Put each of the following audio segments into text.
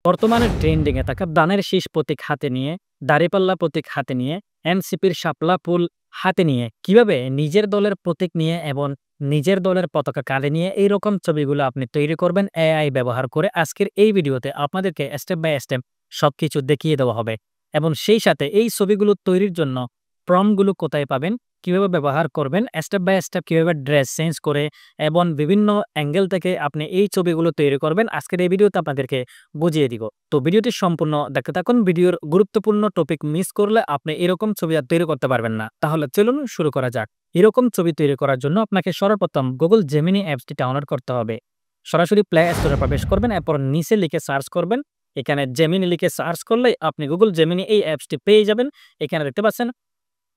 বর্তমানে ট্রেন্ডিং এ থাকা দানের শীষ প্রতীক হাতে নিয়ে, দাঁড়িপাল্লা প্রতীক হাতে নিয়ে, এনসিপির শাপলা ফুল হাতে নিয়ে কিভাবে নিজের দলের প্রতীক নিয়ে এবং নিজের দলের পতাকা কাঁধে নিয়ে এইরকম ছবিগুলো আপনি তৈরি করবেন এআই ব্যবহার করে। আজকের এই ভিডিওতে আপনাদেরকে স্টেপ বাই স্টেপ সবকিছু দেখিয়ে দেওয়া হবে এবং সেই সাথে এই ছবিগুলো তৈরির জন্য প্রম্পটগুলো কোথায় পাবেন, কিভাবে ব্যবহার করবেন, স্টেপ বাই স্টেপ কিভাবে ড্রেস চেঞ্জ করে এবং বিভিন্ন অ্যাঙ্গেল থেকে আপনি এই ছবিগুলো তৈরি করবেন। আজকের এই ভিডিওতে আপনাদেরকে বুঝিয়ে দিব। তো ভিডিওটি সম্পূর্ণ দেখতে থাকুন। ভিডিওর গুরুত্বপূর্ণ টপিক মিস করলে আপনি এরকম ছবি আর তৈরি করতে পারবেন না। তাহলে চলুন শুরু করা যাক। এরকম ছবি তৈরি করার জন্য আপনাকে সর্বপ্রথম গুগল জেমিনি অ্যাপসটি ডাউনলোড করতে হবে। সরাসরি প্লে স্টোরে প্রবেশ করবেন, এরপর নিচে লিখে সার্চ করবেন। এখানে জেমিনি লিখে সার্চ করলেই আপনি গুগল জেমিনি এই অ্যাপসটি পেয়ে যাবেন। এখানে দেখতে পাচ্ছেন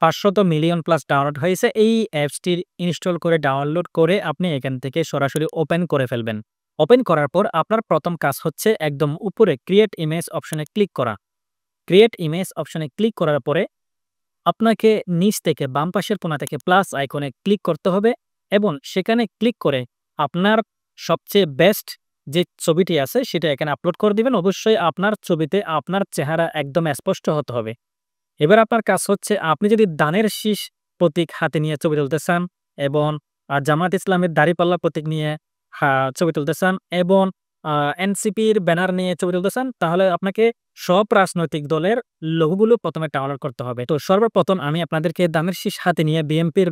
500 মিলিয়ন প্লাস ডাউনলোড হয়েছে। এই অ্যাপসটি ইনস্টল করে ডাউনলোড করে আপনি এখান থেকে সরাসরি ওপেন করে ফেলবেন। ওপেন করার পর আপনার প্রথম কাজ হচ্ছে একদম উপরে ক্রিয়েট ইমেজ অপশনে ক্লিক করা। ক্রিয়েট ইমেজ অপশনে ক্লিক করার পরে আপনাকে নিচ থেকে বাম পাশের কোণা থেকে প্লাস আইকনে ক্লিক করতে হবে এবং সেখানে ক্লিক করে আপনার সবচেয়ে বেস্ট যে ছবিটি আছে সেটা এখানে আপলোড করে দিবেন। অবশ্যই আপনার ছবিতে আপনার চেহারা একদম স্পষ্ট হতে হবে। এবার আপনার কাজ হচ্ছে আপনি যদি দানের শীষ প্রতীক হাতে নিয়ে ছবি তুলতে চান এবং জামাত ইসলামের দাঁড়িপাল্লা প্রতীক নিয়ে ছবি তুলতে চান এবং এনসিপির ব্যানার নিয়ে ছবি তুলতে চান, তাহলে আপনাকে সব রাজনৈতিক দলের লোগোগুলো প্রথমে ডাউনলোড করতে হবে। তো সর্বপ্রথম আমি আপনাদেরকে দানের শীষ হাতে নিয়ে বিএনপির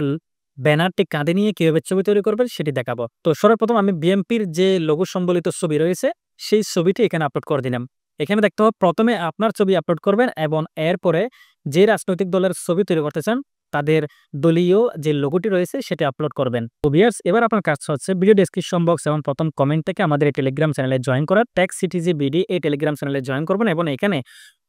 ব্যানারটি কাঁধে নিয়ে কিভাবে ছবি তৈরি করবেন সেটি দেখাবো। তো সর্বপ্রথম আমি বিএনপির যে লোগো সম্বলিত ছবি রয়েছে সেই ছবিটি এখানে আপলোড করে দিলাম। এখানে দেখতে হবে প্রথমে আপনার ছবি আপলোড করবেন এবং এরপরে যে রাজনৈতিক দলের ছবি তৈরি করতে চান তাদের দলীয় যে লোগোটি রয়েছে সেটি আপলোড করবেন। তো ভিউয়ার্স, এবার আপনার কাজ হচ্ছে ভিডিও ডেসক্রিপশন বক্স এবং প্রথম কমেন্ট থেকে আমাদের এই টেলিগ্রাম চ্যানেলে জয়েন করা। টেক সিটিজি বিডি এই টেলিগ্রাম চ্যানেলে জয়েন করবেন এবং এখানে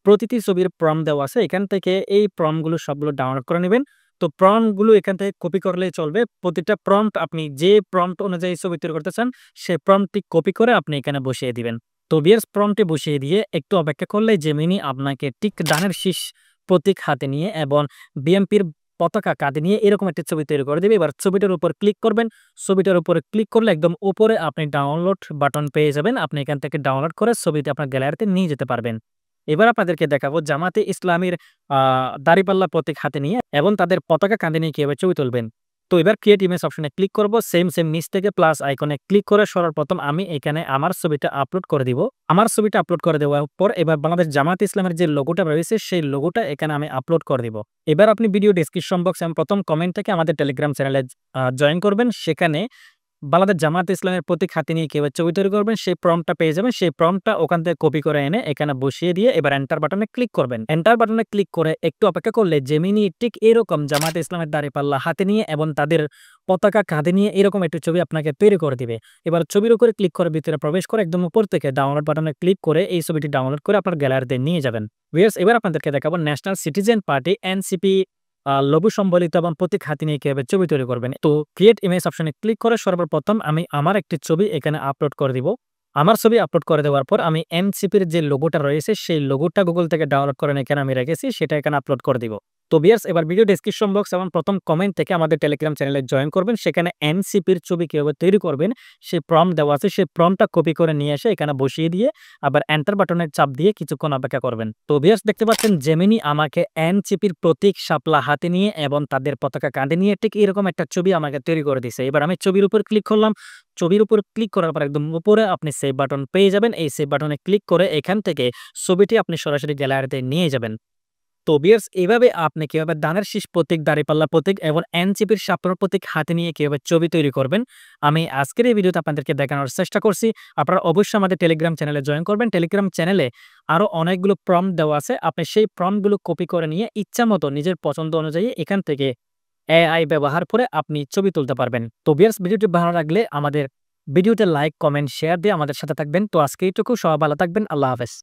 প্রতিটি ছবির প্রম্পট দেওয়া আছে। এখান থেকে এই প্রম্পটগুলো সবগুলো ডাউনলোড করে নেবেন। তো প্রম্পটগুলো এখান থেকে কপি করলেই চলবে। প্রতিটা প্রম্পট আপনি যে প্রম্পট অনুযায়ী ছবি তৈরি করতে চান সেই প্রম্পটটি কপি করে আপনি এখানে বসিয়ে দিবেন। তো ভিউয়ার্স, প্রম্পটে বসিয়ে দিয়ে একটু অপেক্ষা করলে জেমিনি আপনাকে ঠিক ডানের শীষ প্রতীক হাতে নিয়ে এবং বিএনপির পতাকা কাঁধে নিয়ে এরকম একটা ছবি তৈরি করে দেবে। এবার ছবিটার উপর ক্লিক করবেন। ছবিটার উপরে ক্লিক করলে একদম উপরে আপনি ডাউনলোড বাটন পেয়ে যাবেন। আপনি এখান থেকে ডাউনলোড করে ছবিটি আপনার গ্যালারিতে নিয়ে যেতে পারবেন। এবার আপনাদেরকে দেখাবো জামাতে ইসলামীর দাঁড়িপাল্লা প্রতীক হাতে নিয়ে এবং তাদের পতাকা কাঁধে নিয়ে কিভাবে ছবি তুলবেন। তো এবার ক্রিয়েট ইমেজ অপশনে ক্লিক করব। সেম নিচ থেকে প্লাস আইকনে ক্লিক করে সর্বপ্রথম আমি এখানে আমার ছবিটা আপলোড করে দিব। আমার ছবিটা আপলোড করে দেওয়ার পর এবার বাংলাদেশ জামাত ইসলামের যে লোগোটা রয়েছে সেই লোগোটা এখানে আমি আপলোড করে দিব। এবার আপনি ভিডিও ডেসক্রিপশন বক্স এবং প্রথম কমেন্ট থেকে আমাদের টেলিগ্রাম চ্যানেলে জয়েন করবেন। সেখানে বাংলাদেশ জামাত ইসলামের প্রতীক হাতে নিয়ে কিভাবে ছবি তৈরি করবেন সেই প্রম্পটটা পেয়ে যাবেন। সেই প্রম্পটটা ওখান থেকে কপি করে এনে এখানে বসিয়ে দিয়ে এবার এন্টার বাটনে ক্লিক করবেন। এন্টার বাটনে ক্লিক করে একটু অপেক্ষা করলে জেমিনি ঠিক এরকম জামাত ইসলামের দাঁড়িপাল্লা হাতে নিয়ে এবং তাদের পতাকা কাঁধে নিয়ে এরকম একটি ছবি আপনাকে তৈরি করে দিবে। এবার ছবির উপরে ক্লিক করে ভিতরে প্রবেশ করে একদম উপর থেকে ডাউনলোড বাটনে ক্লিক করে এই ছবিটি ডাউনলোড করে আপনার গ্যালারিতে নিয়ে যাবেন। ভিউয়ার্স, এবার আপনাদেরকে দেখাবো national citizen party NCP logo সম্বলিত এবং প্রতীক হাতে নিয়ে কিভাবে ছবি তৈরি করবেন। তো ক্রিয়েট ইমেজ অপশনে ক্লিক করে সর্বপ্রথম আমি আমার একটি ছবি এখানে আপলোড করে দিব। আমার ছবি আপলোড করে দেওয়ার পর আমি এনসিপির যে লোগোটা রয়েছে সেই লোগোটা গুগল থেকে ডাউনলোড করে এখানে আমি রেখেছি, সেটা এখানে আপলোড করে দিব। তো ভিউয়ার্স, এবার ভিডিও ডেসক্রিপশন বক্স এবং প্রথম কমেন্ট থেকে আমাদের টেলিগ্রাম চ্যানেলে জয়েন করবেন। সেখানে এনসিপির ছবি কিভাবে তৈরি করবেন সেই প্রম্পট দেওয়া আছে, সেই প্রম্পটটা কপি করে নিয়ে এসে এখানে বসিয়ে দিয়ে আবার এন্টার বাটনের চাপ দিয়ে কিছুক্ষণ অপেক্ষা করবেন। তো ভিউয়ার্স, দেখতে পাচ্ছেন জেমিনি আমাকে এনসিপির প্রতীক শাপলা হাতে নিয়ে এবং তাদের পতাকা কাঁধে নিয়ে ঠিক এরকম একটা ছবি আমাকে তৈরি করে দিয়েছে। এবার আমি ছবির উপর ক্লিক করলাম। ছবির উপর ক্লিক করার পর একদম উপরে আপনি সেভ বাটন পেয়ে যাবেন। এই সেভ বাটনে ক্লিক করে এখান থেকে ছবিটি আপনি সরাসরি গ্যালারিতে নিয়ে যাবেন। তো ভিউয়ার্স, এইভাবে আপনি কিভাবে দানের শীষ প্রতীক, দাঁড়িপাল্লা প্রতীক এবং এনসিপির শাপলার প্রতীক হাতে নিয়ে কিভাবে ছবি তৈরি করবেন আমি আজকের এই ভিডিওতে আপনাদেরকে দেখানোর চেষ্টা করছি। আপনারা অবশ্যই আমাদের টেলিগ্রাম চ্যানেলে জয়েন করবেন। টেলিগ্রাম চ্যানেলে আরো অনেকগুলো প্রম্পট দেওয়া আছে। আপনি সেই প্রম্পটগুলো কপি করে নিয়ে ইচ্ছামতো নিজের পছন্দ অনুযায়ী এখান থেকে এআই ব্যবহার করে আপনি ছবি তুলতে পারবেন। তো ভিউয়ার্স, ভিডিওটি ভালো লাগলে আমাদের ভিডিওতে লাইক, কমেন্ট, শেয়ার দিয়ে আমাদের সাথে থাকবেন। তো আজকে এইটুকু, সবাই ভালো থাকবেন। আল্লাহ হাফেজ।